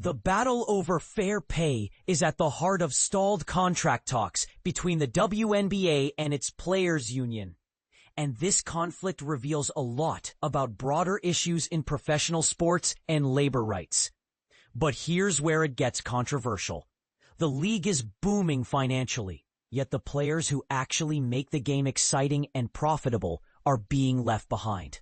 The battle over fair pay is at the heart of stalled contract talks between the WNBA and its players' union. And this conflict reveals a lot about broader issues in professional sports and labor rights. But here's where it gets controversial. The league is booming financially, yet the players who actually make the game exciting and profitable are being left behind.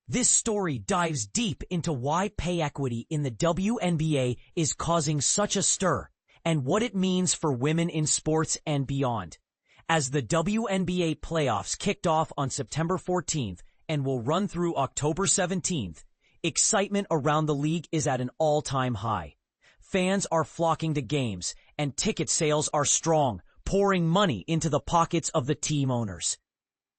This story dives deep into why pay equity in the WNBA is causing such a stir and what it means for women in sports and beyond. As the WNBA playoffs kicked off on September 14th and will run through October 17th, excitement around the league is at an all-time high. Fans are flocking to games and ticket sales are strong, pouring money into the pockets of the team owners.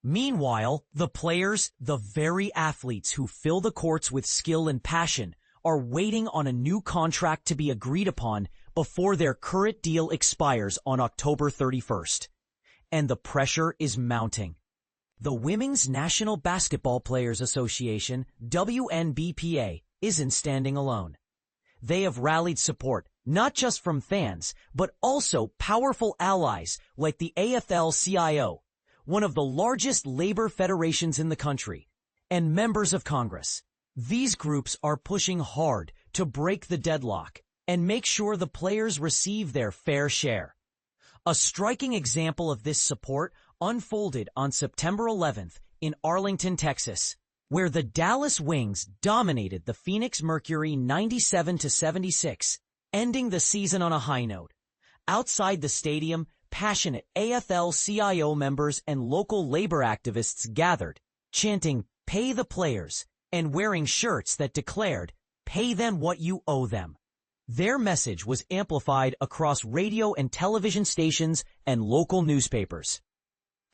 Meanwhile, the players, the very athletes who fill the courts with skill and passion, are waiting on a new contract to be agreed upon before their current deal expires on October 31st. And the pressure is mounting. The Women's National Basketball Players Association, WNBPA, isn't standing alone. They have rallied support, not just from fans, but also powerful allies like the AFL-CIO, one of the largest labor federations in the country, and members of Congress. These groups are pushing hard to break the deadlock and make sure the players receive their fair share. A striking example of this support unfolded on September 11th in Arlington, Texas, where the Dallas Wings dominated the Phoenix Mercury 97-76, ending the season on a high note. Outside the stadium, passionate AFL-CIO members and local labor activists gathered, chanting, "Pay the players," and wearing shirts that declared, "Pay them what you owe them." Their message was amplified across radio and television stations and local newspapers,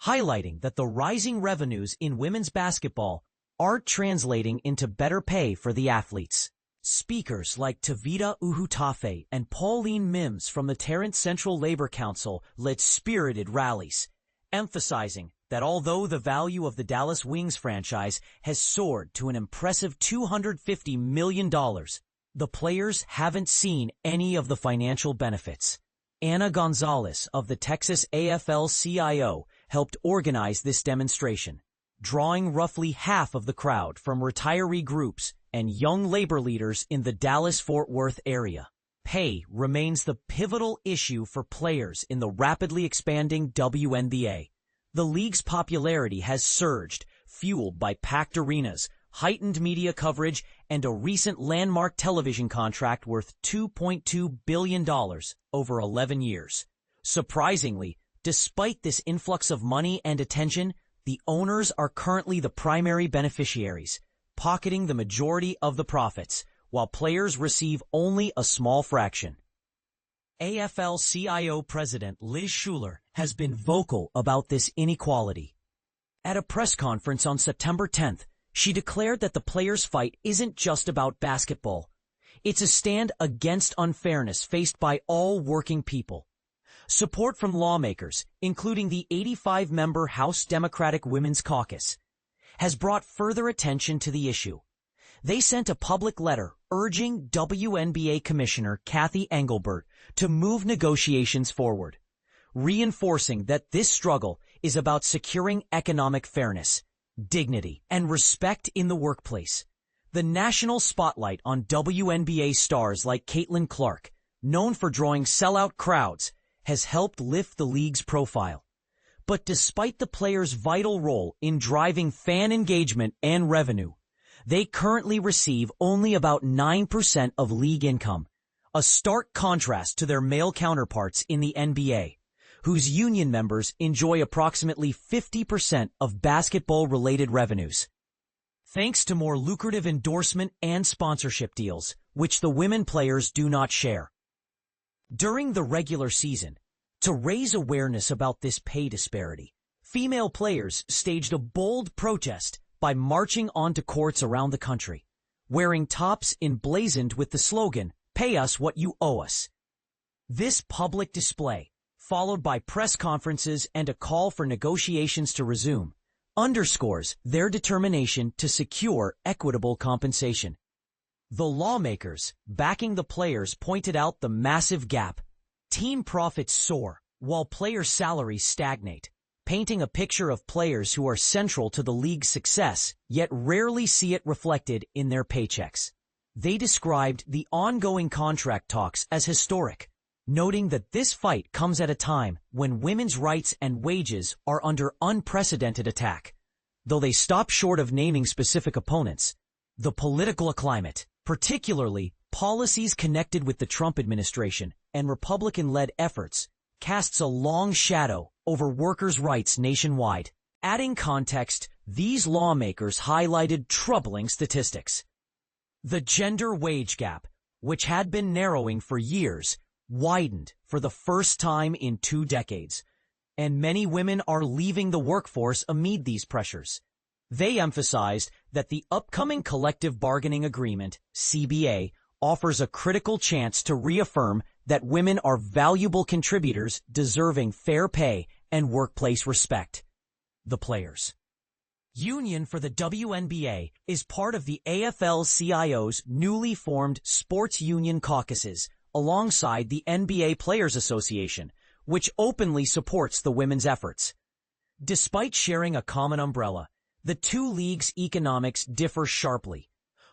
highlighting that the rising revenues in women's basketball aren't translating into better pay for the athletes. Speakers like Tavita Uhutafe and Pauline Mims from the Tarrant Central Labor Council led spirited rallies, emphasizing that although the value of the Dallas Wings franchise has soared to an impressive $250 million, the players haven't seen any of the financial benefits. Anna Gonzalez of the Texas AFL-CIO helped organize this demonstration, drawing roughly half of the crowd from retiree groups and young labor leaders in the Dallas-Fort Worth area. Pay remains the pivotal issue for players in the rapidly expanding WNBA. The league's popularity has surged, fueled by packed arenas, heightened media coverage, and a recent landmark television contract worth $2.2 billion over 11 years. Surprisingly, despite this influx of money and attention, the owners are currently the primary beneficiaries, pocketing the majority of the profits, while players receive only a small fraction. AFL-CIO President Liz Shuler has been vocal about this inequality. At a press conference on September 10th, she declared that the players' fight isn't just about basketball. It's a stand against unfairness faced by all working people. Support from lawmakers, including the 85-member House Democratic Women's Caucus, has brought further attention to the issue. They sent a public letter urging WNBA Commissioner Kathy Engelbert to move negotiations forward, reinforcing that this struggle is about securing economic fairness, dignity, and respect in the workplace. The national spotlight on WNBA stars like Caitlin Clark, known for drawing sellout crowds, has helped lift the league's profile. But despite the players' vital role in driving fan engagement and revenue, they currently receive only about 9% of league income, a stark contrast to their male counterparts in the NBA, whose union members enjoy approximately 50% of basketball-related revenues, thanks to more lucrative endorsement and sponsorship deals, which the women players do not share. During the regular season, to raise awareness about this pay disparity, female players staged a bold protest by marching onto courts around the country, wearing tops emblazoned with the slogan, "Pay us what you owe us." This public display, followed by press conferences and a call for negotiations to resume, underscores their determination to secure equitable compensation. The lawmakers backing the players pointed out the massive gap. Team profits soar, while player salaries stagnate, painting a picture of players who are central to the league's success, yet rarely see it reflected in their paychecks. They described the ongoing contract talks as historic, noting that this fight comes at a time when women's rights and wages are under unprecedented attack. Though they stop short of naming specific opponents, the political climate, particularly policies connected with the Trump administration and Republican-led efforts, casts a long shadow over workers' rights nationwide. Adding context, these lawmakers highlighted troubling statistics. The gender wage gap, which had been narrowing for years, widened for the first time in 2 decades, and many women are leaving the workforce amid these pressures. They emphasized that the upcoming collective bargaining agreement, CBA, offers a critical chance to reaffirm that women are valuable contributors deserving fair pay and workplace respect. The Players Union for the WNBA is part of the AFL-CIO's newly formed Sports Union Caucuses, alongside the NBA Players Association, which openly supports the women's efforts. Despite sharing a common umbrella, the two leagues' economics differ sharply.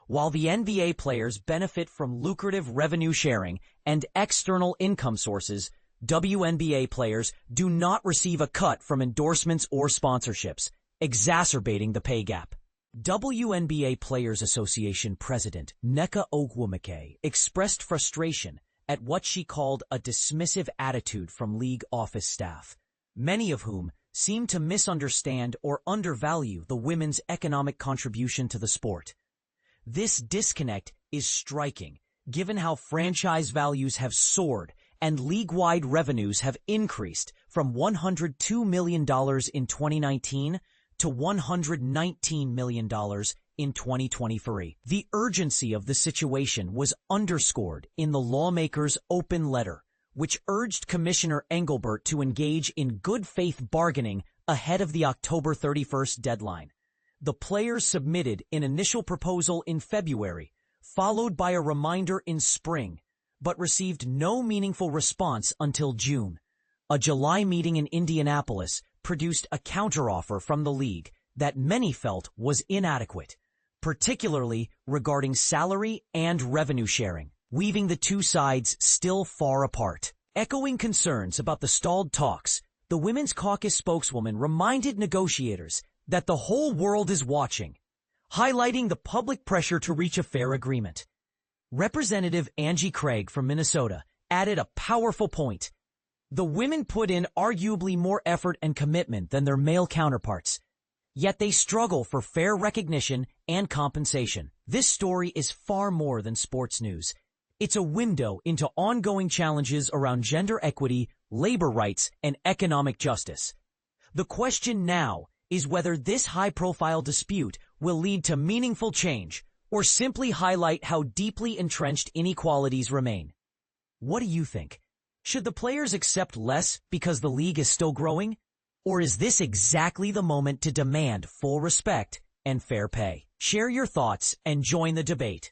While the NBA players benefit from lucrative revenue sharing and external income sources, WNBA players do not receive a cut from endorsements or sponsorships, exacerbating the pay gap. WNBA Players Association President Nneka Ogwumike expressed frustration at what she called a dismissive attitude from league office staff, many of whom seem to misunderstand or undervalue the women's economic contribution to the sport. This disconnect is striking, given how franchise values have soared and league-wide revenues have increased from $102 million in 2019 to $119 million in 2023. The urgency of the situation was underscored in the lawmakers' open letter, which urged Commissioner Engelbert to engage in good faith bargaining ahead of the October 31st deadline. The players submitted an initial proposal in February, followed by a reminder in spring, but received no meaningful response until June. A July meeting in Indianapolis produced a counteroffer from the league that many felt was inadequate, particularly regarding salary and revenue sharing, leaving the two sides still far apart. Echoing concerns about the stalled talks, the Women's Caucus spokeswoman reminded negotiators that the whole world is watching, highlighting the public pressure to reach a fair agreement. Representative Angie Craig from Minnesota added a powerful point. The women put in arguably more effort and commitment than their male counterparts, yet they struggle for fair recognition and compensation. This story is far more than sports news. It's a window into ongoing challenges around gender equity, labor rights, and economic justice. The question now is whether this high-profile dispute will lead to meaningful change or simply highlight how deeply entrenched inequalities remain. What do you think? Should the players accept less because the league is still growing? Or is this exactly the moment to demand full respect and fair pay? Share your thoughts and join the debate.